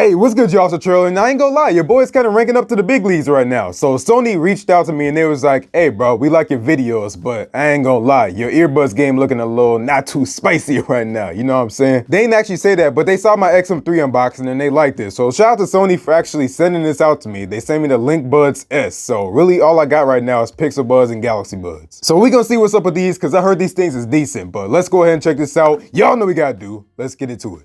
Hey, what's good, y'all? It's Latrell, and I ain't gonna lie, your boy's kind of ranking up to the big leagues right now. So Sony reached out to me and they was like, hey bro, we like your videos, but I ain't gonna lie, your earbuds game looking a little not too spicy right now, you know what I'm saying? They didn't actually say that, but they saw my XM3 unboxing and they liked it. So shout out to Sony for actually sending this out to me. They sent me the LinkBuds S. So really all I got right now is Pixel Buds and Galaxy Buds. So we gonna see what's up with these, cause I heard these things is decent, but let's go ahead and check this out. Y'all know what we gotta do. Let's get into it.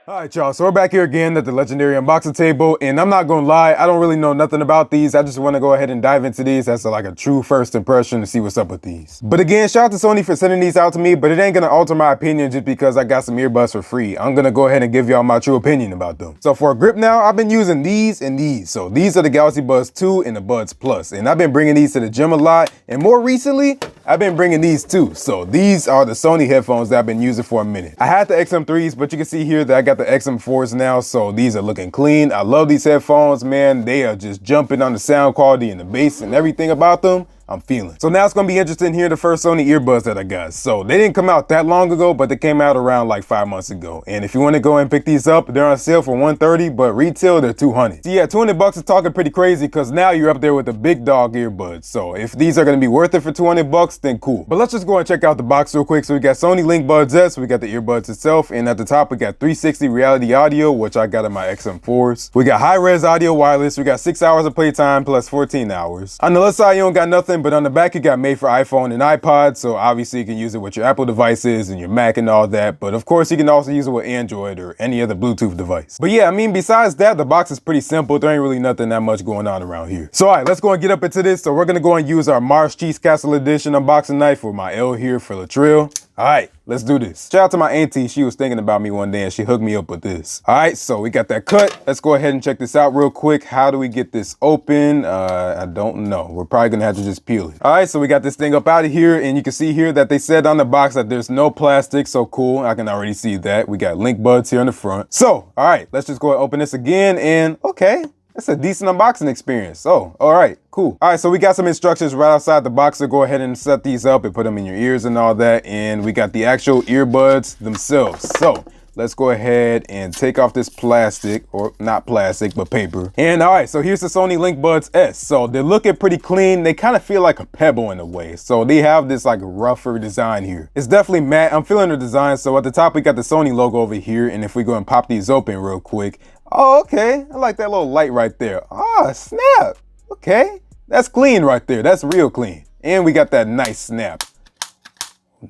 Alright y'all, so we're back here again at the legendary unboxing table, and I'm not gonna lie, I don't really know nothing about these. I just want to go ahead and dive into these as like a true first impression to see what's up with these. But again, shout out to Sony for sending these out to me, but it ain't gonna alter my opinion just because I got some earbuds for free. I'm gonna go ahead and give y'all my true opinion about them. So for a grip now, I've been using these and these. So these are the Galaxy Buds 2 and the Buds Plus, and I've been bringing these to the gym a lot, and more recently, I've been bringing these too. So these are the Sony headphones that I've been using for a minute. I had the XM3s, but you can see here that I got the XM4s now, so these are looking clean. I love these headphones, man. They are just jumping on the sound quality and the bass and everything about them. I'm feeling. So now it's gonna be interesting here, the first Sony earbuds that I got. So they didn't come out that long ago, but they came out around like 5 months ago. And if you want to go and pick these up, they're on sale for $130, but retail they're $200. So yeah, $200 is talking pretty crazy because now you're up there with the big dog earbuds. So if these are gonna be worth it for $200, then cool. But let's just go and check out the box real quick. So we got Sony LinkBuds S, we got the earbuds itself, and at the top we got 360 reality audio, which I got in my XM4s. We got high-res audio wireless. We got 6 hours of playtime plus 14 hours. On the left side you don't got nothing, but on the back you got made for iPhone and iPod, so obviously you can use it with your Apple devices and your Mac and all that, but of course you can also use it with Android or any other Bluetooth device. But yeah, I mean, besides that, the box is pretty simple. There ain't really nothing that much going on around here. So all right, let's go and get up into this. So we're gonna go and use our Mars Cheese Castle Edition unboxing knife with my L here for Latrell. All right, let's do this. Shout out to my auntie. She was thinking about me one day and she hooked me up with this. All right, so we got that cut. Let's go ahead and check this out real quick. How do we get this open? I don't know. We're probably gonna have to just peel it. All right, so we got this thing up out of here, and you can see here that they said on the box that there's no plastic, so cool. I can already see that. We got LinkBuds here in the front. So, all right, let's just go and open this again, and okay. That's a decent unboxing experience. Oh, all right, cool. All right, so we got some instructions right outside the box, so go ahead and set these up and put them in your ears and all that. And we got the actual earbuds themselves. So let's go ahead and take off this plastic, or not plastic, but paper. And all right, so here's the Sony LinkBuds S. So they're looking pretty clean. They kind of feel like a pebble in a way. So they have this like rougher design here. It's definitely matte. I'm feeling the design. So at the top, we got the Sony logo over here. And if we go and pop these open real quick, oh, okay. I like that little light right there. Oh, snap. Okay. That's clean right there. That's real clean. And we got that nice snap.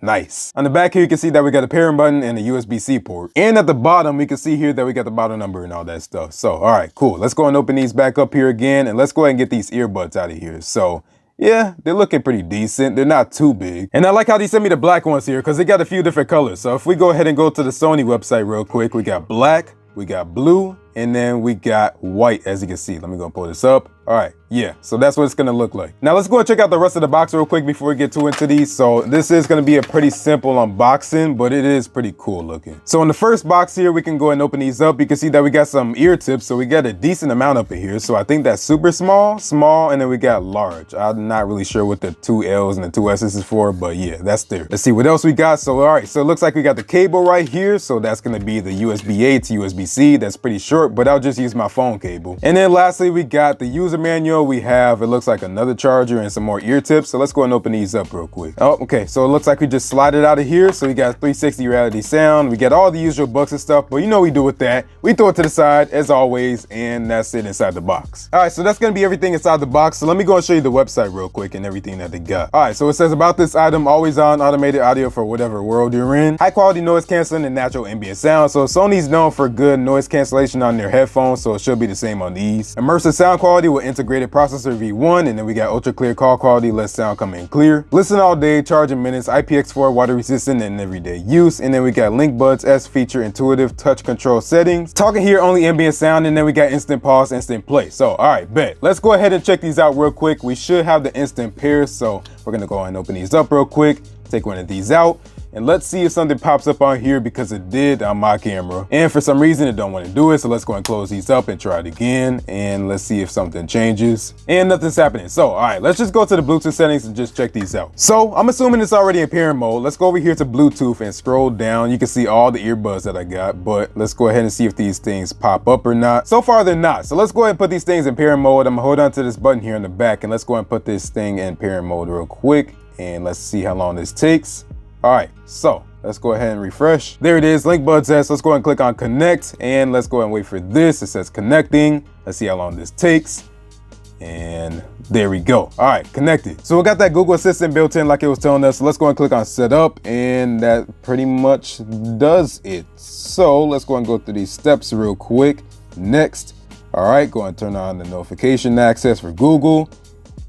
Nice. On the back here, you can see that we got a pairing button and a USB-C port. And at the bottom, we can see here that we got the bottle number and all that stuff. So, all right, cool. Let's go and open these back up here again. And let's go ahead and get these earbuds out of here. So, yeah, they're looking pretty decent. They're not too big. And I like how they sent me the black ones here because they got a few different colors. So if we go ahead and go to the Sony website real quick, we got black, we got blue, and then we got white, as you can see. Let me go and pull this up. All right, yeah, so that's what it's gonna look like. Now let's go and check out the rest of the box real quick before we get too into these. So this is gonna be a pretty simple unboxing, but it is pretty cool looking. So in the first box here, we can go and open these up. You can see that we got some ear tips, so we got a decent amount up in here. So I think that's super small, small, and then we got large. I'm not really sure what the 2 L's and the 2 S's is for, but yeah, that's there. Let's see what else we got. So all right, so it looks like we got the cable right here. So that's gonna be the USB-A to USB-C. That's pretty short, but I'll just use my phone cable. And then lastly, we got the user manual. We have, it looks like another charger and some more ear tips. So let's go and open these up real quick. Oh, okay. So it looks like we just slide it out of here. So we got 360 reality sound. We got all the usual books and stuff, but you know what we do with that. We throw it to the side as always, and that's it inside the box. All right, so that's gonna be everything inside the box. So let me go and show you the website real quick and everything that they got. All right, so it says about this item, always on automated audio for whatever world you're in. High quality noise canceling and natural ambient sound. So Sony's known for good noise cancellation on their headphones, so it should be the same on these. Immersive sound quality with integrated processor V1, and then we got ultra clear call quality, less sound coming clear. Listen all day, charge in minutes, IPX4, water resistant, and everyday use. And then we got LinkBuds S feature intuitive touch control settings. Talking here only ambient sound, and then we got instant pause, instant play. So all right, bet. Let's go ahead and check these out real quick. We should have the instant pairs, so we're gonna go ahead and open these up real quick. Take one of these out. and let's see if something pops up on here because it did on my camera. And for some reason it don't want to do it. So let's go and close these up and try it again. And let's see if something changes. And nothing's happening. So, all right, let's just go to the Bluetooth settings and just check these out. So I'm assuming it's already in pairing mode. Let's go over here to Bluetooth and scroll down. You can see all the earbuds that I got, but let's go ahead and see if these things pop up or not. So far they're not. So let's go ahead and put these things in pairing mode. I'm gonna hold on to this button here in the back and let's go and put this thing in pairing mode real quick. And let's see how long this takes. All right, so let's go ahead and refresh. There it is, LinkBuds S. Let's go ahead and click on connect and let's go ahead and wait for this. It says connecting. Let's see how long this takes. And there we go. All right, connected. So we got that Google Assistant built in like it was telling us. So let's go and click on setup and that pretty much does it. So let's go and go through these steps real quick. Next. All right, go and turn on the notification access for Google.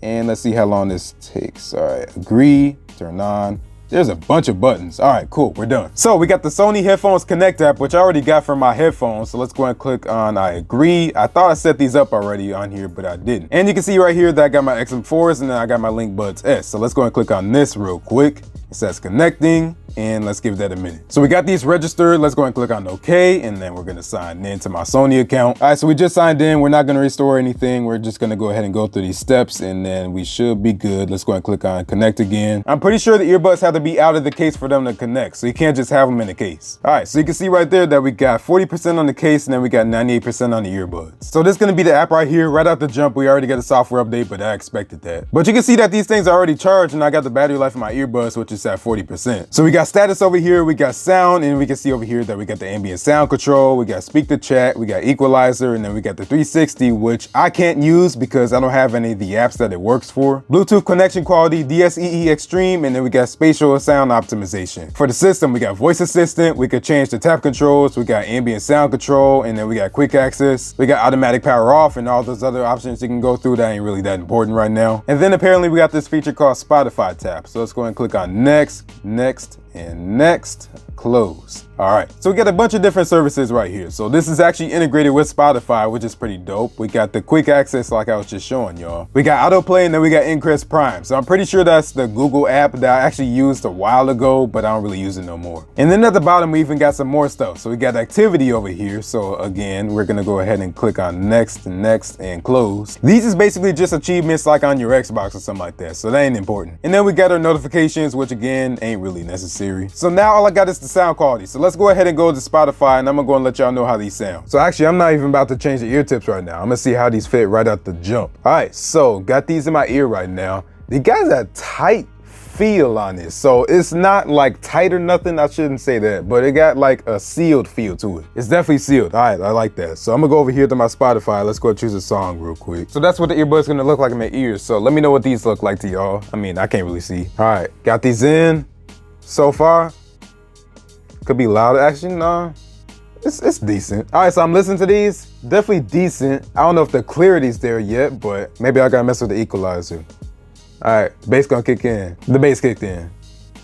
And let's see how long this takes. All right, agree, turn on. There's a bunch of buttons. All right, cool, we're done. So we got the Sony Headphones Connect app, which I already got from my headphones. So let's go and click on I agree. I thought I set these up already on here, but I didn't. And you can see right here that I got my XM4s and then I got my LinkBuds S. So let's go and click on this real quick. It says connecting and let's give that a minute. So we got these registered. Let's go and click on OK and then we're gonna sign in to my Sony account. All right, so we just signed in. We're not gonna restore anything. We're just gonna go ahead and go through these steps and then we should be good. Let's go and click on connect again. I'm pretty sure the earbuds have to be out of the case for them to connect. So you can't just have them in the case. All right, so you can see right there that we got 40% on the case and then we got 98% on the earbuds. So this is gonna be the app right here. Right out the jump, we already got a software update, but I expected that. But you can see that these things are already charged and I got the battery life of my earbuds, which is at 40%. So we got status over here, we got sound, and we can see over here that we got the ambient sound control, we got speak to chat, we got equalizer, and then we got the 360, which I can't use because I don't have any of the apps that it works for. Bluetooth connection quality, DSEE extreme, and then we got spatial sound optimization. For the system, we got voice assistant, we could change the tap controls, we got ambient sound control, and then we got quick access, we got automatic power off, and all those other options you can go through that ain't really that important right now. And then apparently we got this feature called Spotify tap. So let's go and click on next, next, and next, close. All right, so we got a bunch of different services right here. So this is actually integrated with Spotify, which is pretty dope. We got the quick access like I was just showing y'all. We got autoplay and then we got Increst Prime. So I'm pretty sure that's the Google app that I actually used a while ago, but I don't really use it no more. And then at the bottom, we even got some more stuff. So we got activity over here. So again, we're gonna go ahead and click on next, next, and close. These is basically just achievements like on your Xbox or something like that. So that ain't important. And then we got our notifications, which again, ain't really necessary. So now all I got is the sound quality. So let's go ahead and go to Spotify and I'm gonna go and let y'all know how these sound. So actually, I'm not even about to change the ear tips right now. I'm gonna see how these fit right out the jump. All right, so got these in my ear right now. They got a tight feel on this. So it's not like tight or nothing. I shouldn't say that, but it got like a sealed feel to it. It's definitely sealed. All right, I like that. So I'm gonna go over here to my Spotify. Let's go choose a song real quick. So that's what the earbud's gonna look like in my ears. So let me know what these look like to y'all. I mean, I can't really see. All right, got these in so far. Could be louder. Actually, no. It's decent. All right, so I'm listening to these. Definitely decent. I don't know if the clarity's there yet, but maybe I gotta mess with the equalizer. All right, the bass gonna kick in. The bass kicked in.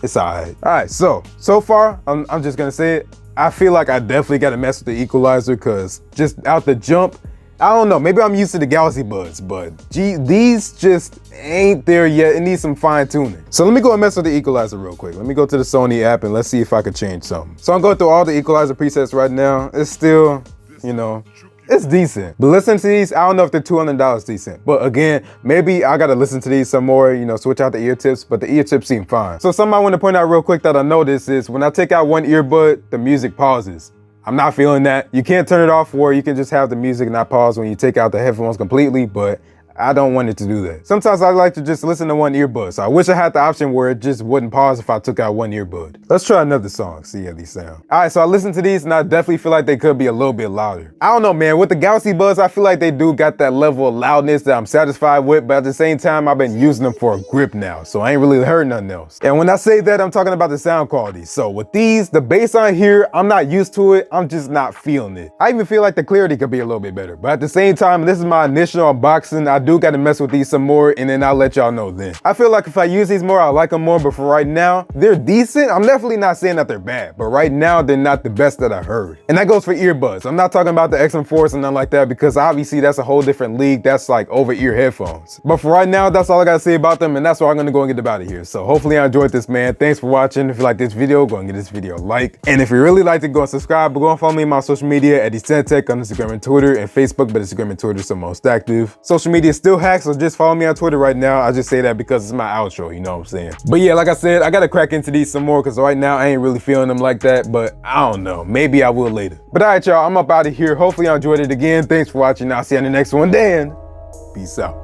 It's all right. All right, so far, I'm just gonna say it. I feel like I definitely gotta mess with the equalizer because just out the jump, I don't know, maybe I'm used to the Galaxy Buds, but gee, these just ain't there yet. It needs some fine tuning. So let me go and mess with the equalizer real quick. Let me go to the Sony app and let's see if I could change something. So I'm going through all the equalizer presets right now. It's still, you know, it's decent. But listen to these, I don't know if they're $200 decent. But again, maybe I gotta listen to these some more, you know, switch out the ear tips, but the ear tips seem fine. So something I wanna point out real quick that I noticed is when I take out one earbud, the music pauses. I'm not feeling that. You can't turn it off where you can just have the music not pause when you take out the headphones completely, but I don't want it to do that. Sometimes I like to just listen to one earbud. So I wish I had the option where it just wouldn't pause if I took out one earbud. Let's try another song, see how these sound. All right, so I listened to these and I definitely feel like they could be a little bit louder. I don't know, man, with the Galaxy Buds, I feel like they do got that level of loudness that I'm satisfied with, but at the same time, I've been using them for a grip now, so I ain't really heard nothing else. And when I say that, I'm talking about the sound quality. So with these, the bass on here, I'm not used to it. I'm just not feeling it. I even feel like the clarity could be a little bit better, but at the same time, this is my initial unboxing. I do got to mess with these some more, and then I'll let y'all know then. I feel like if I use these more, I like them more, but for right now, they're decent. I'm definitely not saying that they're bad, but right now, they're not the best that I heard. And that goes for earbuds. I'm not talking about the XM4s and nothing like that, because obviously that's a whole different league. That's like over-ear headphones. But for right now, that's all I got to say about them, and that's why I'm going to go and get them out of here. So hopefully I enjoyed this, man. Thanks for watching. If you like this video, go and give this video a like. And if you really liked it, go and subscribe, but go and follow me on my social media at Tech on Instagram and Twitter, and Facebook, but Instagram and Twitter is the most active. Social media is still hacked, so just follow me on Twitter right now. I just say that because it's my outro, you know what I'm saying? But yeah, like I said, I got to crack into these some more, because right now I ain't really feeling them like that, but I don't know. Maybe I will later. But all right, y'all, I'm up out of here. Hopefully y'all enjoyed it again. Thanks for watching. I'll see you on the next one then. Peace out.